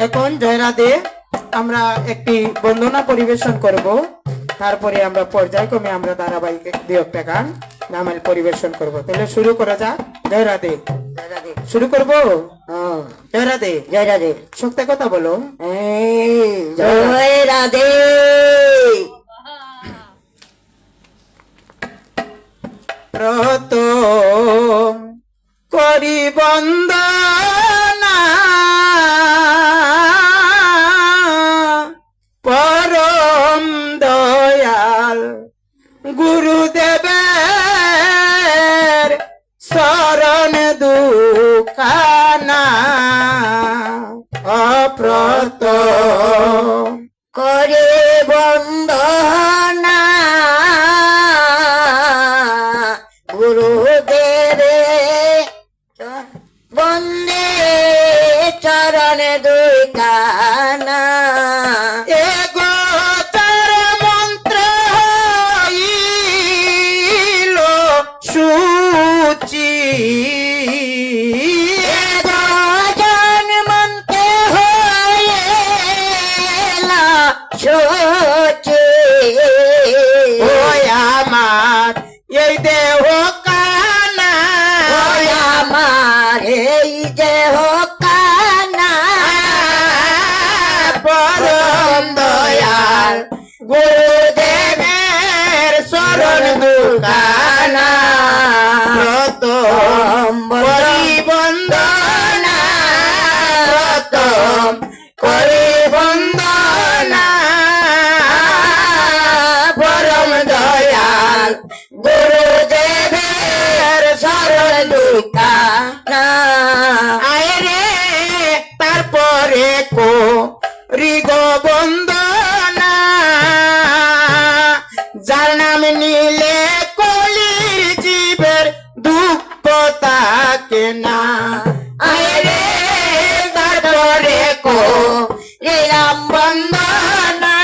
এখন জয় রাধে আমরা একটি বন্দনা পরিবেশন করব, তারপরে আমরা পর্যায়ক্রমে আমরা ধারাবাহিক দুই একটা গান নামাল পরিবেশন করব। তাহলে শুরু করা যাক। জয় রাধে শুরু করব। জয় রাধে জয় রাধে। শক্তি কথা বলো। জয় রাধে। প্রথম করি বন্দনা পরম দয়াল গুরুদেবের শরণ দুখানা অপ্রথম করে বন্দনা গুরুদেবে বন্দে চরণ দুই কানা এগো তার মন্ত্র হইল সুচি জন্মন্তে হইলা সোচে ওই আমার এই দেহ কানা ওই আমার এই দেহ কানা পরম দয়াল গুরুদেবের শরণ দুখানা প্রথম করি বন্দনা প্রথম করি বন্দনা পরম দয়াল গুরুদেবের শরণ দুখানা আয় রে তারপরে কো রিগো বন্দনা যার নাম নিলে কলির জীবের দুঃখ থাকে না আয় রে তারপরে কো রাম বন্দনা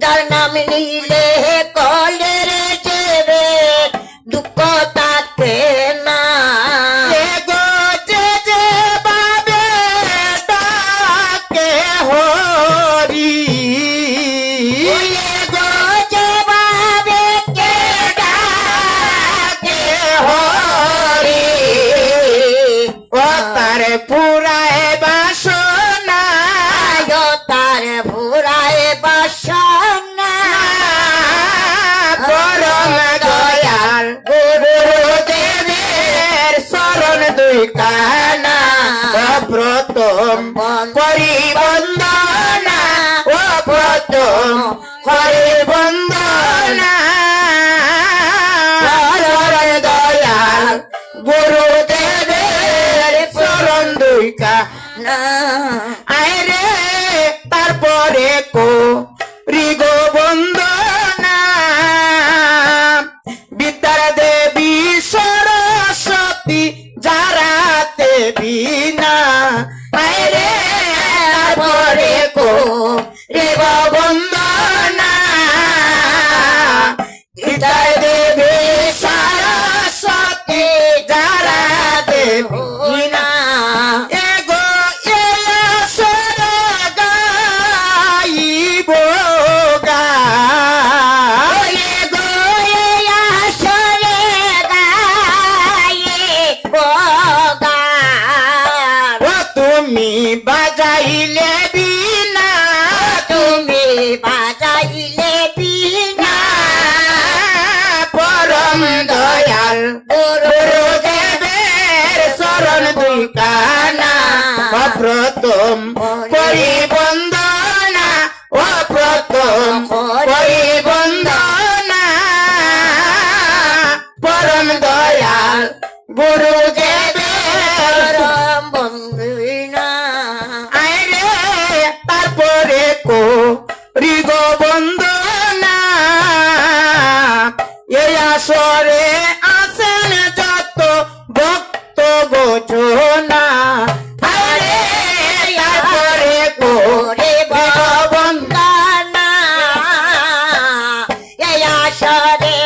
যার নাম নিলে কলের চেবে দুঃখ থাকে না এগো যে যে বাবে তাকে হরি গো যে ভাবে কে ডাকে হরি ও তার পুরায় বাসনা আয়ো তার ভুরায় বাসনা পরম দয়াল গুরুদেবের শরণ দুই কানা প্রথম করি বন্দনা ও প্রথম করি বন্দনা পরম দয়াল গুরুদেবের শরণ দুই কানা আয় রে তারপরে কো রিগো বন্দনা বিদ্যার দেবী সরস্বতী যারা দেবী না আয় রে তারপরে কো রিগো বন্দনা বিদ্যার দেবী সরস্বতী যারা দেবী না এগো এ আসর গাইব গান গো আসলে গায়ে বগান ও তুমি বাজাইলে বিনা তুমি বাজাইলে বিনা পরম দয়াল গুরুদেবের শরণ দুই কানা প্রথম করি বন্দনা ও প্রথম করি বন্দনা পরম দয়াল গুরুদেবের রাম বন্দনা আয় রে তারপরে কো রিগো বন্দনা এই আসরে আসেন যত ভক্ত গোচনা আয় রে তারপরে কো রিগো বন্দনা আসরে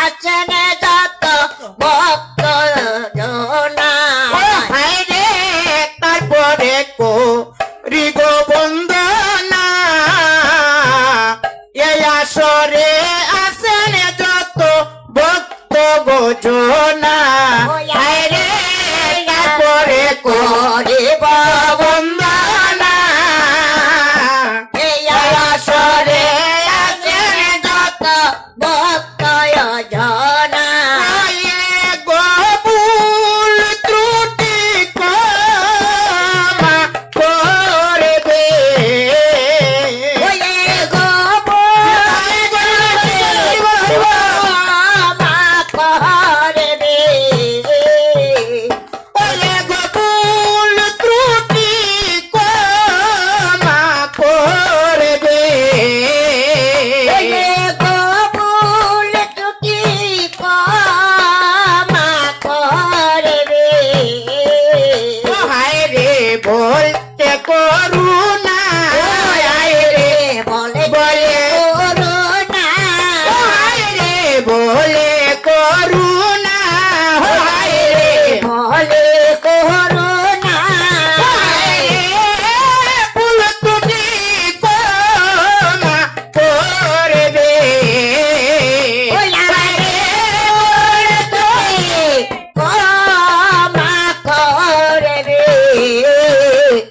আছেন যত ভক্ত অর্চনা হায় রে তারপরে করিব বন্দনা এই আসরে আছেন যত ভক্ত জনা গোবুল ত্রুটি ক্ষমা করে দে ওরে মা করবে ওলে গোবুল ত্রুটি ক্ষমা করে দে ওরে কবুল টুকি মা করবে হায় রে বলতে করুণা হায় রে বলে বলে করুণা হায় রে বলে করুণা হায় রে বলে করুণা হায় রে ফুল তুটি ক্ষমা করে দে ওই আমারে তুমি মা করবে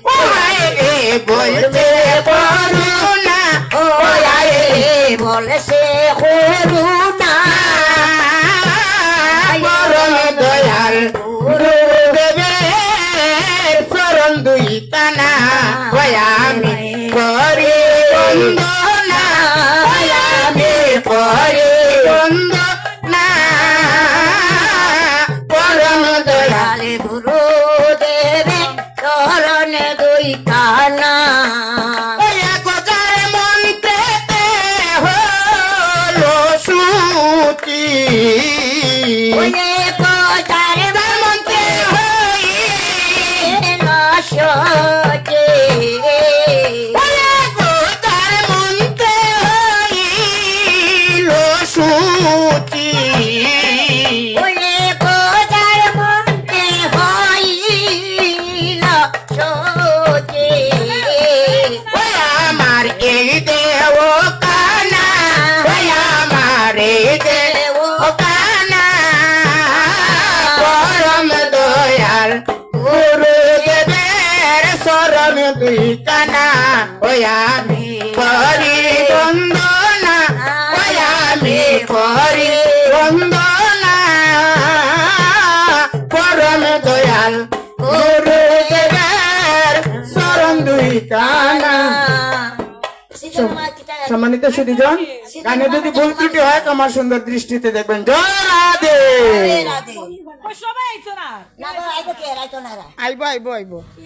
হায় রে বলতে করুণা বলে সে করুণা পরম দয়াল গুরুদেবের চরণ দুই তানা আমি করি বন্দনা আমি করি বন্দনা পরম দয়াল দয়ালে গুরু দেবে চরণ দুই কানা গোজার মন্ত্রেতে হলো সুতি ওয়ে কোটার মন্ত্রে হইল সজে গোজার মন্ত্রে হইলো সুতি ওয়ে কোটার মন্ত্রে হইল সজে আমার এই দেহ কানা আমার এই দেহ কানা পরম দয়াল গুরুদেবের শরণ দুই কানা আমি করি বন্দনা আমি করি বন্দনা পরম দয়াল গুরুদেবের শরণ দুই কানা সম্মানিত সুধীজন গানে যদি ভুল ত্রুটি হয় আমার সুন্দর দৃষ্টিতে দেখবেন জয় রাধে রাধে সবাই আইছো না না গো আইতো কে রাইতো না আইবো আইবো আইবো